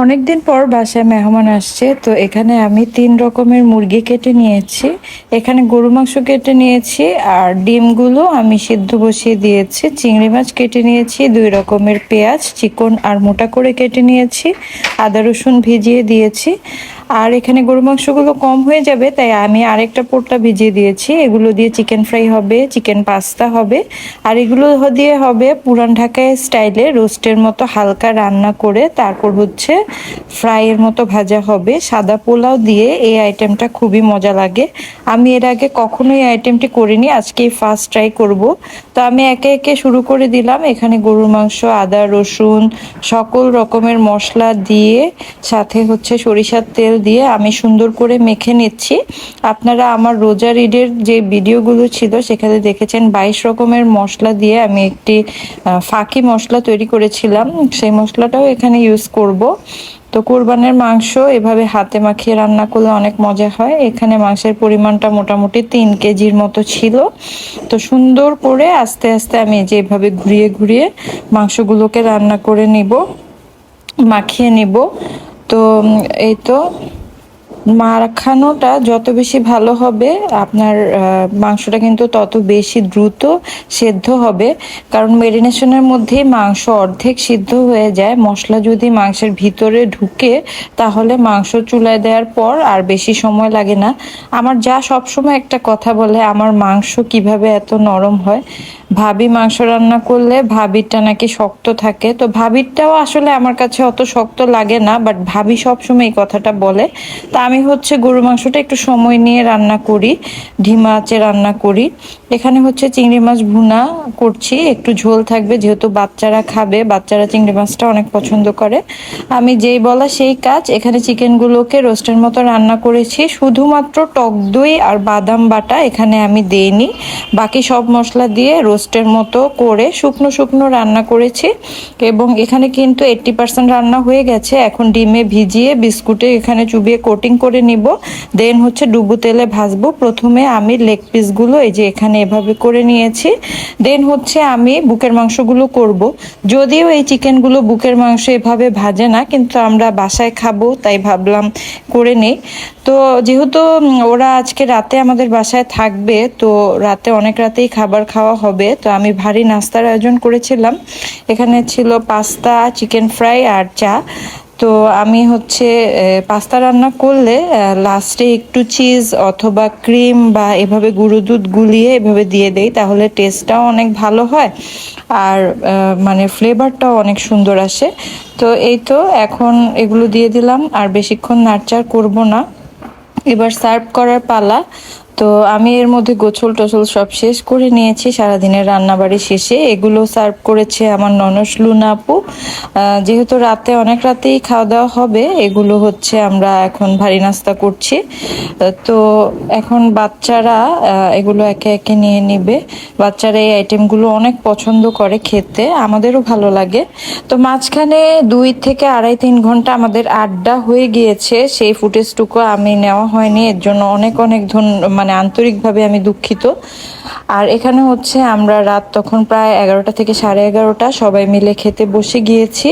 অনেকদিন পর বাসায় মেহমান আসছে, তো এখানে আমি 3 রকমের মুরগি কেটে নিয়েছি। এখানে গরু মাংস কেটে নিয়েছি, আর ডিমগুলো আমি সিদ্ধ বসিয়ে দিয়েছি। চিংড়ি মাছ কেটে নিয়েছি, 2 রকমের পেঁয়াজ চিকন আর মোটা করে কেটে নিয়েছি, আদা রসুন ভিজিয়ে দিয়েছি। আর এখানে গরু মাংসগুলো কম হয়ে যাবে, তাই আমি আরেকটা পোটলা ভিজিয়ে দিয়েছি। এগুলো দিয়ে চিকেন ফ্রাই হবে, চিকেন পাস্তা হবে, আর এগুলো দিয়ে হবে পুরান ঢাকায় স্টাইলে রোস্টের মতো হালকা রান্না করে তারপর হচ্ছে ফ্রাইয়ের মতো ভাজা হবে। সাদা পোলাও দিয়ে এই আইটেমটা খুবই মজা লাগে। আমি এর আগে কখনো এই আইটেমটি করিনি, আজকেই ফার্স্ট ট্রাই করব। তো আমি একে একে শুরু করে দিলাম। এখানে গরুর মাংস, আদা রসুন সকল রকমের মশলা দিয়ে সাথে হচ্ছে সরিষার তেল দিয়ে আমি সুন্দর করে মেখে নিচ্ছি। আপনারা আমার রোজার ঈদের যে ভিডিওগুলো ছিল সেখানে দেখেছেন 22 রকমের মশলা দিয়ে আমি একটি ফাঁকি মশলা তৈরি করেছিলাম, সেই মশলাটাও এখানে ইউজ করব। তো কোরবানের মাংস এভাবে হাতে মাখিয়ে রান্না করলে অনেক মজা হয়। এখানে মাংসের পরিমাণটা মোটামুটি 3 কেজির মতো ছিল। তো সুন্দর করে আস্তে আস্তে আমি যেভাবে ঘুরিয়ে ঘুরিয়ে মাংসগুলোকে রান্না করে নিব, মাখিয়ে নিব। তো এই তো মাখানোটা যত বেশি ভালো হবে আপনার মাংসটা কিন্তু তত বেশি দ্রুত সেদ্ধ হবে, কারণ মেরিনেশনের মধ্যেই মাংস অর্ধেক সিদ্ধ হয়ে যায়। মশলা যদি মাংসের ভিতরে ঢুকে তাহলে মাংস চুলায় দেওয়ার পর আর বেশি সময় লাগে না। আমার যা সবসময় একটা কথা বলে, আমার মাংস কিভাবে এত নরম হয়। ভাবি মাংস রান্না করলে ভাবিরটা নাকি শক্ত থাকে, তো ভাবিরটাও আসলে আমার কাছে অত শক্ত লাগে না, বাট ভাবি সবসময় এই কথাটা বলে। তা আমি হচ্ছে গরু মাংসটা একটু সময় নিয়ে রান্না করি, ধিমা আঁচে রান্না করি। এখানে হচ্ছে চিংড়ি মাছ ভুনা করছি, একটু ঝোল থাকবে যেহেতু বাচ্চারা খাবে, বাচ্চারা চিংড়ি মাছটা অনেক পছন্দ করে। আমি যেই বলা সেই কাজ। এখানে চিকেনগুলোকে রোস্টের মতো রান্না করেছি, শুধুমাত্র টক দই আর বাদাম বাটা এখানে আমি দেইনি, বাকি সব মশলা দিয়ে রোস্টের মতো করে শুকনো শুকনো রান্না করেছি। এবং এখানে কিন্তু 80% রান্না হয়ে গেছে। এখন ডিমে ভিজিয়ে বিস্কুটে এখানে চুবিয়ে কোটিং করে নিব, দেন হচ্ছে ডুবো তেলে ভাজবো। প্রথমে আমি লেগ পিসগুলো এই যে এখানে এভাবে করে নিয়েছি, দেন হচ্ছে আমি বুকের মাংসগুলো করব। যদিও এই চিকেনগুলো বুকের মাংস এভাবে ভাজে না, কিন্তু আমরা বাসায় খাবো তাই ভাবলাম করে নেই। তো যেহেতু ওরা আজকে রাতে আমাদের বাসায় থাকবে, তো রাতে অনেক রাতেই খাবার খাওয়া হবে, তো আমি ভারী নাস্তার আয়োজন করেছিলাম। এখানে ছিল পাস্তা, চিকেন ফ্রাই আর চা। তো আমি হচ্ছে পাস্তা রান্না করলে লাস্টে একটু চিজ অথবা ক্রিম বা এভাবে গুঁড়ো দুধ গুলিয়ে এভাবে দিয়ে দেই, তাহলে টেস্টটাও অনেক ভালো হয় আর মানে ফ্লেভারটাও অনেক সুন্দর আসে। তো এই তো এখন এগুলো দিয়ে দিলাম, আর বেশিক্ষণ নাড়চাড় করব না, এবার সার্ভ করার পালা। তো আমি এর মধ্যে গোছল টোছল সব শেষ করে নিয়েছি সারাদিনের রান্নাবাড়ি শেষে। এগুলো সার্ভ করেছে আমার ননস লুনা আপু। যেহেতু রাতে অনেক রাতেই খাওয়া দাওয়া হবে, এগুলো হচ্ছে আমরা এখন ভারী নাস্তা করছি। তো এখন বাচ্চারা এগুলো একে একে নিয়ে নিবে। বাচ্চারা এই আইটেমগুলো অনেক পছন্দ করে খেতে, আমাদেরও ভালো লাগে। তো মাঝখানে 2 থেকে আড়াই 3 ঘন্টা আমাদের আড্ডা হয়ে গিয়েছে, সেই ফুটেজটুকু আমি নেওয়া হয়নি, এর জন্য অনেক অনেক মানে আন্তরিকভাবে আমি দুঃখিত। আর এখানে হচ্ছে আমরা রাত তখন প্রায় 11টা থেকে 11:30 সবাই মিলে খেতে বসে গিয়েছি।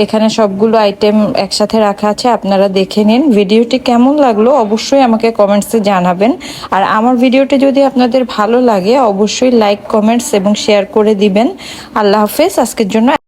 এখানে সবগুলো আইটেম একসাথে রাখা আছে, আপনারা দেখে নিন। ভিডিওটি কেমন লাগলো অবশ্যই আমাকে কমেন্টসে জানাবেন। আর আমার ভিডিওটি যদি আপনাদের ভালো লাগে অবশ্যই লাইক, কমেন্টস এবং শেয়ার করে দিবেন। আল্লাহ হাফেজ আজকের জন্য।